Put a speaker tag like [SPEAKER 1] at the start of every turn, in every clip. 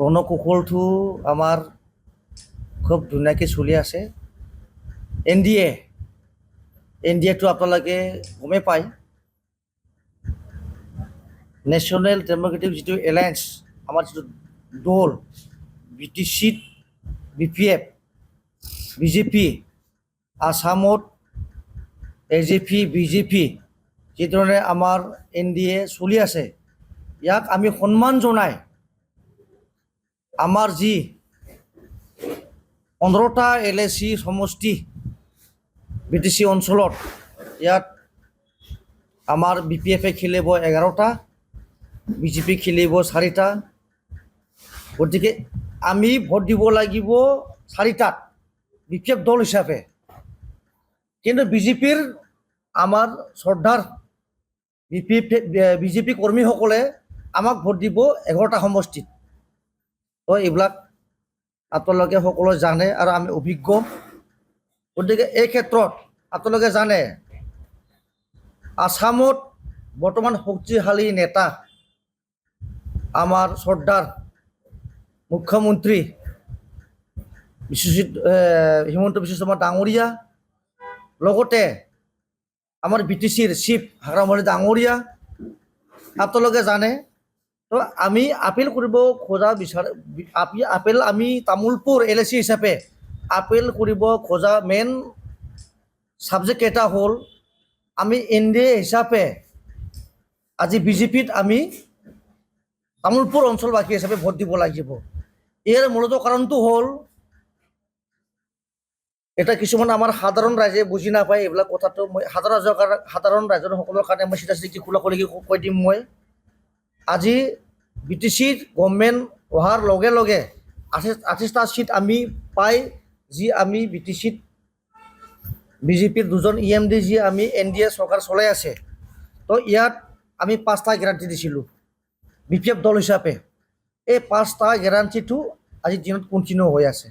[SPEAKER 1] ৰণকৌশলটো আমাৰ খুব ধুনীয়াকৈ চলি আছে। এনডিএটো আপোনালোকে গমেই পায়, নেশ্যনেল ডেম'ক্ৰেটিক যিটো এলায়েন্স, আমাৰ যিটো দল, বিটিচিত BPF, বিজেপি, আসামত AJP, BJP, যিধৰণে আমাৰ NDA চলি আছে, ইয়াক আমি সন্মান জনাই আমাৰ যি 15টা LAC সমষ্টি BTC অঞ্চলত, ইয়াত আমাৰ BPF খেলিব 11টা, BJP খেলিব 4টা। গতিকে আমি ভোট দিব লাগিব 4টাত BPF দল হিচাপে। কিন্তু বিজেপিৰ আমাৰ শ্ৰদ্ধাৰ বিজেপি কৰ্মীসকলে আমাক ভোট দিব 11টা সমষ্টিত। তো এইবিলাক আপোনালোকে সকলোৱে জানে আৰু আমি অভিজ্ঞ। গতিকে এই ক্ষেত্ৰত আপোনালোকে জানে, আসামত বৰ্তমান শক্তিশালী নেতা আমাৰ শ্ৰদ্ধাৰ মুখ্যমন্ত্ৰী হিমন্ত বিশ্ব শৰ্মা ডাঙৰীয়া, লগতে আমাৰ BTCৰ চিফ হাগ্ৰামালী ডাঙৰীয়া, আপোনালোকে জানে। তো আমি আপিল কৰিব খোজা আমি তামোলপুৰ LAC হিচাপে আপিল কৰিব খোজা মেইন ছাবজেক্ট এটা হ'ল, আমি NDA হিচাপে আজি বিজেপিত আমি তামোলপুৰ অঞ্চলবাসী হিচাপে ভোট দিব লাগিব। ইয়াৰ মূলত কাৰণটো হ'ল, এটা কিছুমান আমাৰ সাধাৰণ ৰাইজে বুজি নাপায় এইবিলাক কথাটো। মই সাধাৰণ ৰাইজৰ সকলৰ কাৰণে মই চিধা খোলা খুলিকৈ কৈ দিম। মই আজি BTCৰ গভৰ্ণমেণ্ট অহাৰ লগে লগে 28টা চিট আমি পাই, যি আমি BTCত বিজেপিৰ 2জন EMD যি আমি NDA চৰকাৰ চলাই আছে, তো ইয়াত আমি 5টা গেৰাণ্টি দিছিলোঁ BPF দল হিচাপে। এই 5টা গেৰাণ্টিটো আজিৰ দিনত কণ্টিনিউ হৈ আছে।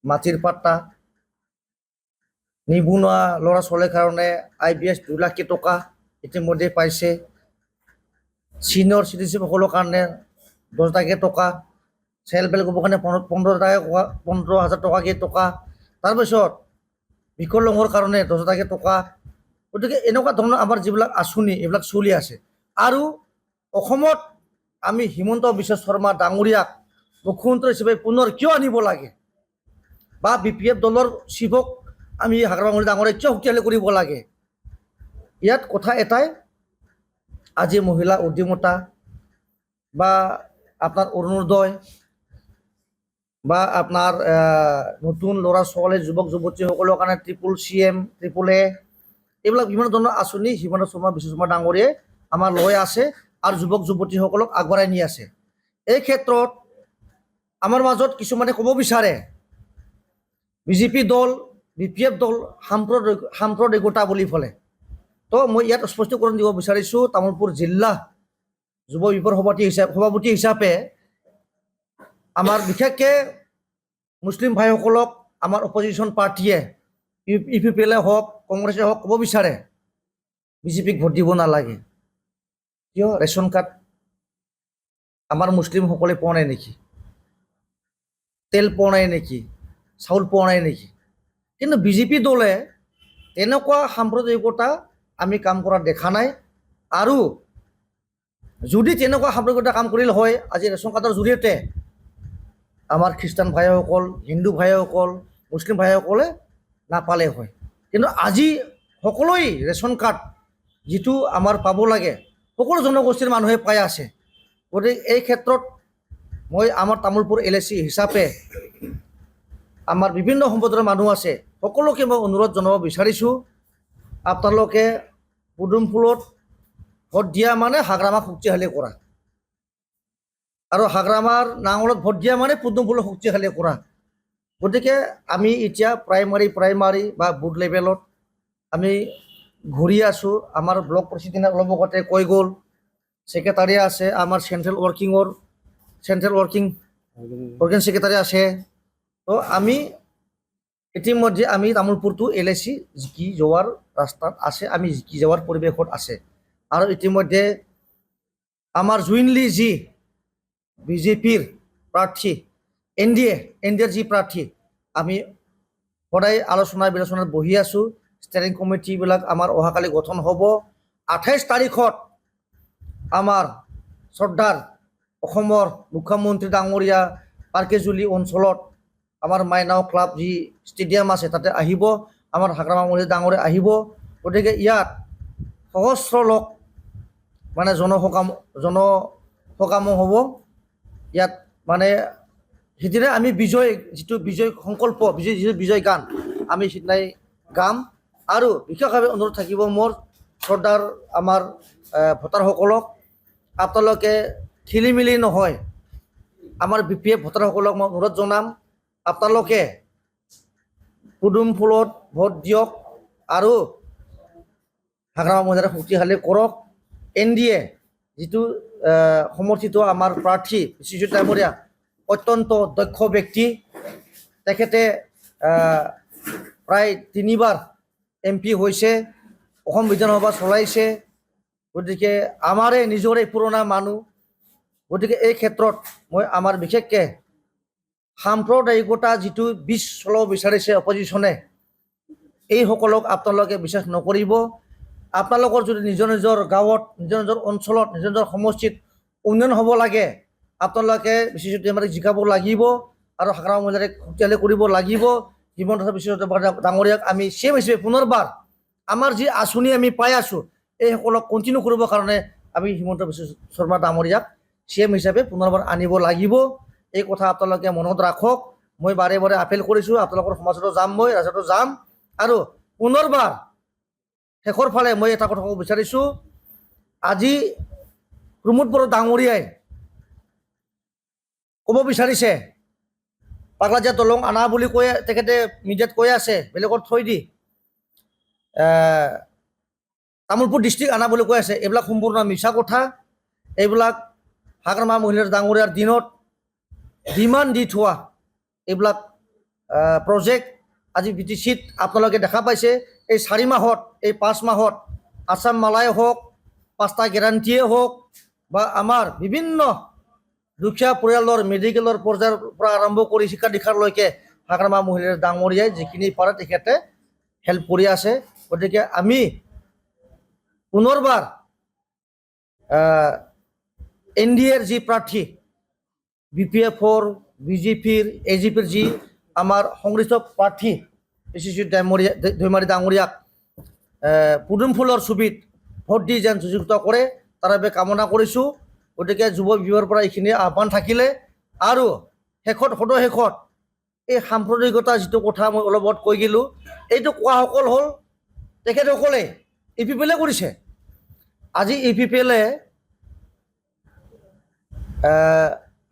[SPEAKER 1] মাটিৰ পাট্টা, নিবনুৱা ল'ৰা ছোৱালীৰ কাৰণে IBS 2 লাখ টকা ইতিমধ্যে পাইছে, ছিনিয়ৰ চিটিজেনসকলৰ কাৰণে 10,000 টকা, চেল্ফ হেল্প গ্ৰুপৰ কাৰণে 15,000 টকাকৈ টকা, তাৰপিছত বিকলাংগৰ কাৰণে 10,000 টকা। গতিকে এনেকুৱা ধৰণৰ আমাৰ যিবিলাক আঁচনি এইবিলাক চলি আছে। আৰু অসমত আমি হিমন্ত বিশ্ব শৰ্মা ডাঙৰীয়াক মুখ্যমন্ত্ৰী হিচাপে পুনৰ কিয় আনিব লাগে, বা BPF দলৰ চিফক আমি হাগ্ৰামালী ডাঙৰীয়াক কিয় শক্তিশালী কৰিব লাগে, ইয়াত কথা এটাই, আজি মহিলা উদ্যমতা বা আপোনাৰ অৰুণোদয় বা আপোনাৰ নতুন ল'ৰা ছোৱালী যুৱক যুৱতীসকলৰ কাৰণে CCM, AAA, এইবিলাক বিভিন্ন ধৰণৰ আঁচনি হিমন্ত বিশ্ব শৰ্মা ডাঙৰীয়াই আমাৰ লৈ আছে আৰু যুৱক যুৱতীসকলক আগবঢ়াই নি আছে। এই ক্ষেত্ৰত আমাৰ মাজত কিছুমানে ক'ব বিচাৰে BJP দল, BPF দল সাম্প্ৰদায়িকতা বুলি ফলে। তো মই ইয়াত স্পষ্টীকৰণ দিব বিচাৰিছোঁ, তামোলপুৰ জিলা যুৱ বিপ্লৱ সভাপতি হিচাপে আমাৰ বিশেষকৈ মুছলিম ভাইসকলক আমাৰ অপজিশ্যন পাৰ্টীয়ে UPPL হওক কংগ্ৰেছে হওক ক'ব বিচাৰে BJPক ভোট দিব নালাগে। কিয়? ৰেচন কাৰ্ড আমাৰ মুছলিমসকলে পোৱা নাই নেকি? তেল পোৱা নাই নেকি? চাউল পোৱা নাই নেকি? কিন্তু BJP দলে তেনেকুৱা সাম্প্ৰদায়িকতা আমি কাম কৰা দেখা নাই। আৰু যদি তেনেকুৱা সাম্প্ৰদায়িকতা কাম কৰিলে হয়, আজি ৰেচন কাৰ্ডৰ জৰিয়তে আমাৰ খ্ৰীষ্টান ভাইসকল, হিন্দু ভাইসকল, মুছলিম ভাইসকলে নাপালে হয়। কিন্তু আজি সকলোৱে ৰেচন কাৰ্ড যিটো আমাৰ পাব লাগে সকলো জনগোষ্ঠীৰ মানুহে পাই আছে। গতিকে এই ক্ষেত্ৰত মই আমাৰ তামোলপুৰ LAC হিচাপে আমাৰ বিভিন্ন সম্প্ৰদায়ৰ মানুহ আছে, সকলোকে মই অনুৰোধ জনাব বিচাৰিছোঁ, আপোনালোকে পদুম ফুলত ভোট দিয়া মানে হাগ্ৰামাক শক্তিশালী কৰা, আৰু হাগ্ৰামাৰ নাঙলত ভোট দিয়া মানে পদুম ফুলত শক্তিশালী কৰা। গতিকে আমি এতিয়া প্ৰাইমাৰী বা বুথ লেভেলত আমি ঘূৰি আছোঁ। আমাৰ ব্লক প্ৰেচিডেণ্টে অলপ আগতে কৈ গ'ল, ছেক্ৰেটাৰী আছে, আমাৰ চেণ্ট্ৰেল ৱৰ্কিং ছেক্ৰেটাৰী আছে। তো আমি ইতিমধ্যে আমি তামোলপুৰটো LAC জিকি যোৱাৰ ৰাস্তাত আছে, আমি জিকি যোৱাৰ পৰিৱেশত আছে। আৰু ইতিমধ্যে আমাৰ জুইনলি যি BJPৰ প্ৰাৰ্থী এনডিএৰ যি প্ৰাৰ্থী আমি সদায় আলোচনা বিলোচনাত বহি আছোঁ। ষ্টেৰিং কমিটিবিলাক আমাৰ অহাকালি গঠন হ'ব। 28 তাৰিখত আমাৰ শ্ৰদ্ধাৰ অসমৰ মুখ্যমন্ত্ৰী ডাঙৰীয়া পাৰ্কেজুলি অঞ্চলত আমাৰ মাইনাও ক্লাব যি ষ্টেডিয়াম আছে তাতে আহিব, আমাৰ হাগ্ৰামা মহীয় ডাঙৰীয়া আহিব। গতিকে ইয়াত সহস্ৰ লোক মানে জনসকামো হ'ব। ইয়াত মানে সিদিনা আমি যিটো বিজয় সংকল্প বিজয় গান আমি সিদিনাই গাম। আৰু বিশেষভাৱে অনুৰোধ থাকিব মোৰ শ্ৰদ্ধাৰ আমাৰ ভোটাৰসকলক, আপোনালোকে খেলি মেলি নহয়, আমাৰ BPF ভোটাৰসকলক মই অনুৰোধ জনাম, আপোনালোকে পদুম ফুলত ভোট দিয়ক আৰু হাগ্ৰামা মহিলাৰ শক্তিশালী কৰক। NDA যিটো সমৰ্থিত আমাৰ প্ৰাৰ্থী বিশ্বজিৎ ডাঙৰীয়া অত্যন্ত দক্ষ ব্যক্তি। তেখেতে প্ৰায় 3বাৰ MP হৈছে, অসম বিধানসভা চলাইছে। গতিকে আমাৰে নিজৰে পুৰণা মানুহ। গতিকে এই ক্ষেত্ৰত মই আমাৰ বিশেষকৈ সাম্প্ৰদায়িকতা যিটো বীজ চলাব বিচাৰিছে অপজিশ্যনে, এইসকলক আপোনালোকে বিশ্বাস নকৰিব। আপোনালোকৰ যদি নিজৰ নিজৰ গাঁৱত, নিজৰ নিজৰ অঞ্চলত, নিজৰ নিজৰ সমষ্টিত উন্নয়ন হ'ব লাগে, আপোনালোকে বিশ্বজিৎ ডাঙৰীয়াক জিকাব লাগিব আৰু হাগ্ৰামা মহিলাক শক্তিশালী কৰিব লাগিব। হিমন্ত বিশ্ব ডাঙৰীয়াক আমি CM হিচাপে পুনৰবাৰ আমাৰ যি আঁচনি আমি পাই আছোঁ এইসকলক কণ্টিনিউ কৰিবৰ কাৰণে আমি হিমন্ত বিশ্ব শৰ্মা ডাঙৰীয়াক CM হিচাপে পুনৰবাৰ আনিব লাগিব। এই কথা আপোনালোকে মনত ৰাখক। মই বাৰে বাৰে আপিল কৰিছোঁ, আপোনালোকৰ সমাজতো যাম, মই ৰাজ্যতো যাম। আৰু পুনৰবাৰ শেষৰ ফালে মই এটা কথা ক'ব বিচাৰিছোঁ, আজি প্ৰমোদ বড়ো ডাঙৰীয়াই ক'ব বিচাৰিছে পাগলাদিয়া দলং আনা বুলি কৈ তেখেতে মিডিয়াত কৈ আছে, বেলেগত থৈ দি তামোলপুৰ ডিষ্ট্ৰিক্ট আনা বুলি কৈ আছে। এইবিলাক সম্পূৰ্ণ মিছা কথা। এইবিলাক হাগ্ৰামা মহিলাৰ ডাঙৰীয়াৰ দিনত ডিমাণ্ড দি থোৱা এইবিলাক প্ৰজেক্ট আজি BTCত আপোনালোকে দেখা পাইছে। এই 4 মাহত, এই 5 মাহত আছাম মালাই হওক, 5টা গেৰাণ্টিয়ে হওক বা আমাৰ বিভিন্ন দুখীয়া পৰিয়ালৰ মেডিকেলৰ পৰ্যায়ৰ পৰা আৰম্ভ কৰি শিক্ষা দীক্ষালৈকে হাগ্ৰামা মহিলাৰ ডাঙৰীয়াই যিখিনি পাৰে তেখেতে হেল্প কৰি আছে। গতিকে আমি পুনৰবাৰ NDAৰ যি প্ৰাৰ্থী, BPFৰ, BJPৰ, AGPৰ যি আমাৰ সংশ্লিষ্ট প্ৰাৰ্থী বিশ্বজিৎ দৈমাৰী ডাঙৰীয়াক পদুম ফুলৰ ছবিত ভোট দি যেন যুক্ত কৰে তাৰ বাবে কামনা কৰিছোঁ। গতিকে যুৱ বিভাগৰ পৰা এইখিনি আহ্বান থাকিলে। আৰু শেষত এই সাম্প্ৰদায়িকতা যিটো কথা মই অলপ আগত কৈ গ'লোঁ, এইটো কোৱাসকল হ'ল তেখেতসকলে EPPLে কৰিছে। আজি EPPLে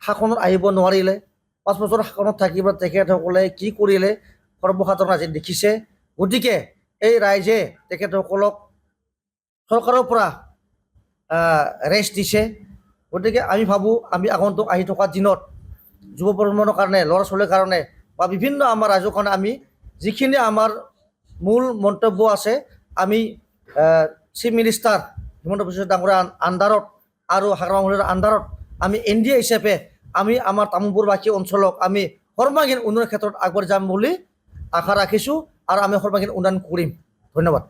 [SPEAKER 1] শাসনত আহিব নোৱাৰিলে, 5 বছৰ শাসনত থাকিব তেখেতসকলে কি কৰিলে সৰ্বসাধাৰণ আজি দেখিছে। গতিকে এই ৰাইজে তেখেতসকলক চৰকাৰৰ পৰা ৰেষ্ট দিছে। গতিকে আমি ভাবোঁ আমি আগন্তুক আহি থকা দিনত যুৱ প্ৰজন্মৰ কাৰণে, ল'ৰা ছোৱালীৰ কাৰণে বা বিভিন্ন আমাৰ ৰাইজৰ কাৰণে আমি যিখিনি আমাৰ মূল মন্তব্য আছে আমি চিফ মিনিষ্টাৰ হিমন্ত বিশ্ব ডাঙৰীয়াৰ আণ্ডাৰত আৰু হাগ্ৰামা মহিলাৰ আণ্ডাৰত আমি NDA হিচাপে আমি আমাৰ তামোলপুৰবাসী অঞ্চলক আমি সৰ্বাংগীন উন্নয়নৰ ক্ষেত্ৰত আগবাঢ়ি যাম বুলি আশা ৰাখিছোঁ আৰু আমি সৰ্বাংগীন উন্নয়ন কৰিম। ধন্যবাদ।